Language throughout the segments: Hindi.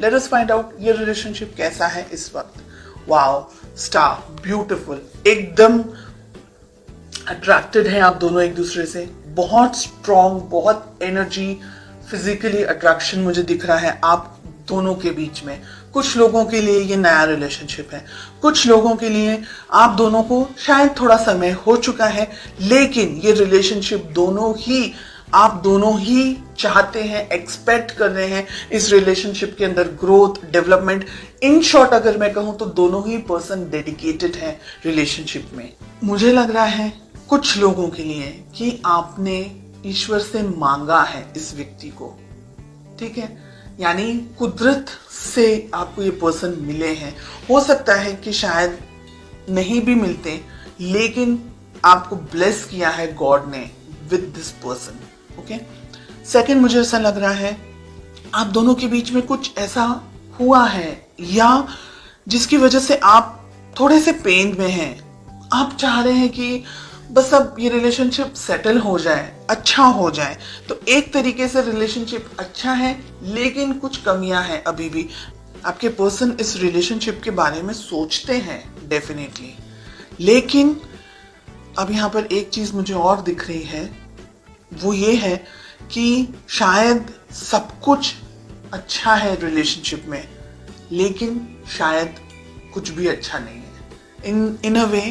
लेट अस फाइंड आउट ये रिलेशनशिप कैसा है इस वक्त। वाओ, स्टार, ब्यूटीफुल, एकदम अट्रैक्टेड है आप दोनों एक दूसरे से, बहुत स्ट्रॉन्ग, बहुत एनर्जी, फिजिकली अट्रैक्शन मुझे दिख रहा है आप दोनों के बीच में। कुछ लोगों के लिए ये नया रिलेशनशिप है, कुछ लोगों के लिए आप दोनों को शायद थोड़ा समय हो चुका है, लेकिन ये रिलेशनशिप आप दोनों ही चाहते हैं, एक्सपेक्ट कर रहे हैं इस रिलेशनशिप के अंदर ग्रोथ, डेवलपमेंट। इन शॉर्ट अगर मैं कहूं तो दोनों ही पर्सन डेडिकेटेड हैं रिलेशनशिप में। मुझे लग रहा है कुछ लोगों के लिए कि आपने ईश्वर से मांगा है इस व्यक्ति को, ठीक है, यानी कुदरत से आपको ये पर्सन मिले हैं। हो सकता है कि शायद नहीं भी मिलते, लेकिन आपको ब्लेस किया है गॉड ने with this person. Okay, second, मुझे ऐसा लग रहा है आप दोनों के बीच में कुछ ऐसा हुआ है या जिसकी वजह से आप थोड़े से पेन में हैं। आप चाह रहे हैं कि बस अब ये रिलेशनशिप सेटल हो जाए, अच्छा हो जाए। तो एक तरीके से रिलेशनशिप अच्छा है, लेकिन कुछ कमियां हैं अभी भी। आपके पर्सन इस रिलेशनशिप के बारे में सोचते हैं डेफिनेटली, लेकिन अब यहाँ पर एक चीज मुझे और दिख रही है, वो ये है कि शायद सब कुछ अच्छा है रिलेशनशिप में, लेकिन शायद कुछ भी अच्छा नहीं है। इन अ वे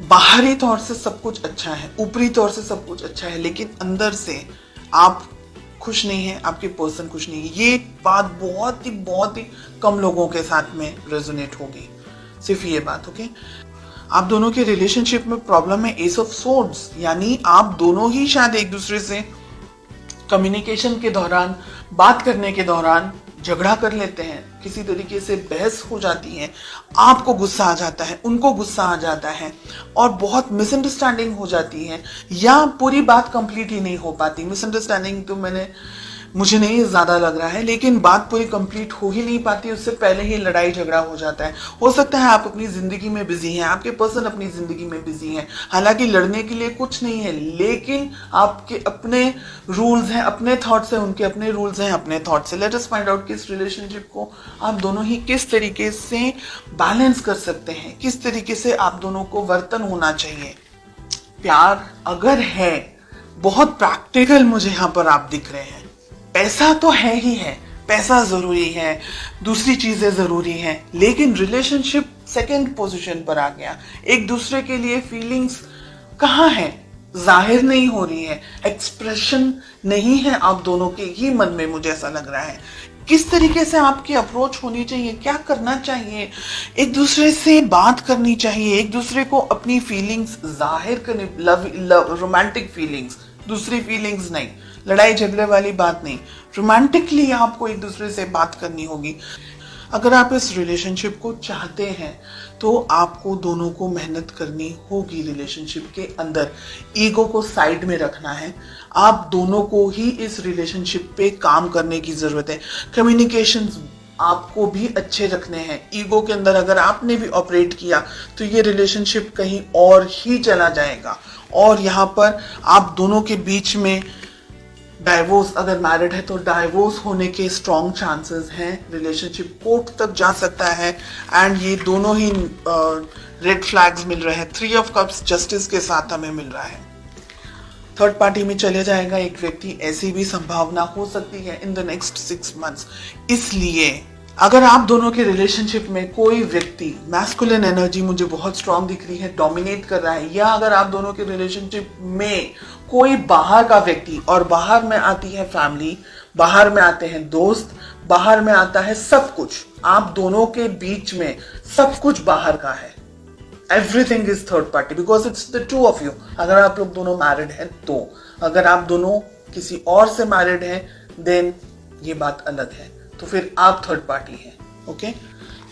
बाहरी तौर से सब कुछ अच्छा है, ऊपरी तौर से सब कुछ अच्छा है, लेकिन अंदर से आप खुश नहीं हैं, आपके पर्सन खुश नहीं है। ये बात बहुत ही कम लोगों के साथ में रेजोनेट होगी, सिर्फ ये बात। ओके, आप दोनों के रिलेशनशिप में प्रॉब्लम है एस ऑफ सोर्ड्स, यानी आप दोनों ही शायद एक दूसरे से कम्युनिकेशन के दौरान, बात करने के दौरान झगड़ा कर लेते हैं, किसी तरीके से बहस हो जाती है, आपको गुस्सा आ जाता है, उनको गुस्सा आ जाता है और बहुत मिसअंडरस्टैंडिंग हो जाती है, या पूरी बात कंप्लीट ही नहीं हो पाती। मिसअंडरस्टैंडिंग तो मुझे नहीं ज्यादा लग रहा है, लेकिन बात पूरी कंप्लीट हो ही नहीं पाती, उससे पहले ही लड़ाई झगड़ा हो जाता है। हो सकता है आप अपनी जिंदगी में बिजी हैं, आपके पर्सन अपनी जिंदगी में बिजी हैं, हालांकि लड़ने के लिए कुछ नहीं है, लेकिन आपके अपने रूल्स हैं, अपने थॉट्स हैं, उनके अपने रूल्स हैं, अपने थॉट्स हैं। लेट अस फाइंड आउट कि इस रिलेशनशिप को आप दोनों ही किस तरीके से बैलेंस कर सकते हैं, किस तरीके से आप दोनों को वर्तन होना चाहिए। प्यार अगर है, बहुत प्रैक्टिकल मुझे यहाँ पर आप दिख रहे हैं। पैसा तो है ही है, पैसा जरूरी है, दूसरी चीजें जरूरी हैं, लेकिन रिलेशनशिप सेकंड पोजीशन पर आ गया। एक दूसरे के लिए फीलिंग्स कहाँ है, जाहिर नहीं हो रही है, एक्सप्रेशन नहीं है आप दोनों के ही मन में, मुझे ऐसा लग रहा है। किस तरीके से आपकी अप्रोच होनी चाहिए, क्या करना चाहिए, एक दूसरे से बात करनी चाहिए, एक दूसरे को अपनी फीलिंग्स जाहिर करनी, रोमांटिक फीलिंग्स, दूसरी फीलिंग्स नहीं, लड़ाई झगड़े वाली बात नहीं, रोमांटिकली आपको एक दूसरे से बात करनी होगी। अगर आप इस रिलेशनशिप को चाहते हैं तो आपको दोनों को मेहनत करनी होगी रिलेशनशिप के अंदर, ईगो को साइड में रखना है। आप दोनों को ही इस रिलेशनशिप पे काम करने की जरूरत है। कम्युनिकेशन आपको भी अच्छे रखने हैं। ईगो के अंदर अगर आपने भी ऑपरेट किया तो ये रिलेशनशिप कहीं और ही चला जाएगा, और यहाँ पर आप दोनों के बीच में डाइवोर्स, अगर मैरिड है तो डाइवोर्स होने के स्ट्रॉन्ग चांसेस हैं। रिलेशनशिप कोर्ट तक जा सकता है, एंड ये दोनों ही रेड फ्लैग्स मिल रहे हैं। 3 ऑफ कप्स जस्टिस के साथ हमें मिल रहा है। थर्ड पार्टी में चले जाएगा एक व्यक्ति, ऐसी भी संभावना हो सकती है इन द नेक्स्ट 6 मंथ्स। इसलिए अगर आप दोनों के रिलेशनशिप में कोई व्यक्ति, मैस्कुलिन एनर्जी मुझे बहुत स्ट्रांग दिख रही है, डोमिनेट कर रहा है, या अगर आप दोनों के रिलेशनशिप में कोई बाहर का व्यक्ति, और बाहर में आती है फैमिली, बाहर में आते हैं दोस्त, बाहर में आता है सब कुछ, आप दोनों के बीच में सब कुछ बाहर का है। Everything is third party because it's the two of you. अगर आप लोग दोनों मैरिड हैं तो, अगर आप दोनों किसी और से मैरिड हैं देन ये बात अलग है, तो फिर आप थर्ड पार्टी हैं। ओके,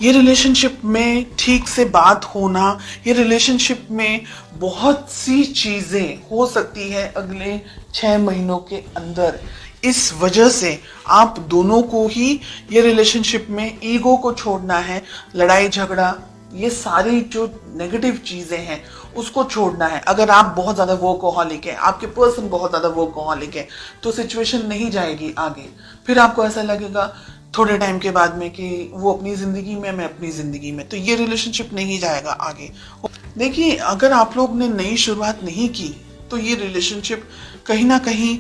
ये रिलेशनशिप में ठीक से बात होना, ये रिलेशनशिप में बहुत सी चीजें हो सकती है अगले 6 महीनों के अंदर। इस वजह से आप दोनों को ही ये रिलेशनशिप में ईगो को छोड़ना है, लड़ाई झगड़ा, ये सारी जो नेगेटिव चीजें हैं उसको छोड़ना है। अगर आप बहुत ज्यादा वर्कहॉलिक है, आपके पर्सन बहुत ज्यादा वर्कहॉलिक है, तो सिचुएशन नहीं जाएगी आगे। फिर आपको ऐसा लगेगा थोड़े टाइम के बाद में कि वो अपनी जिंदगी में, मैं अपनी जिंदगी में, तो ये रिलेशनशिप नहीं जाएगा आगे। देखिए, अगर आप लोग ने नई शुरुआत नहीं की तो ये रिलेशनशिप कहीं ना कहीं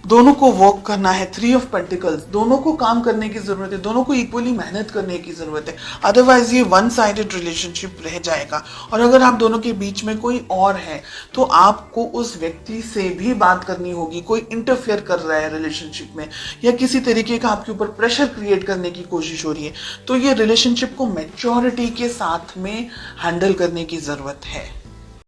दोनों को वर्क करना है। 3 ऑफ पेंटिकल्स, दोनों को काम करने की जरूरत है, दोनों को इक्वली मेहनत करने की जरूरत है, अदरवाइज ये वन साइडेड रिलेशनशिप रह जाएगा। और अगर आप दोनों के बीच में कोई और है तो आपको उस व्यक्ति से भी बात करनी होगी। कोई इंटरफेयर कर रहा है रिलेशनशिप में या किसी तरीके का आपके ऊपर प्रेशर क्रिएट करने की कोशिश हो रही है, तो ये रिलेशनशिप को मैच्योरिटी के साथ में हैंडल करने की जरूरत है।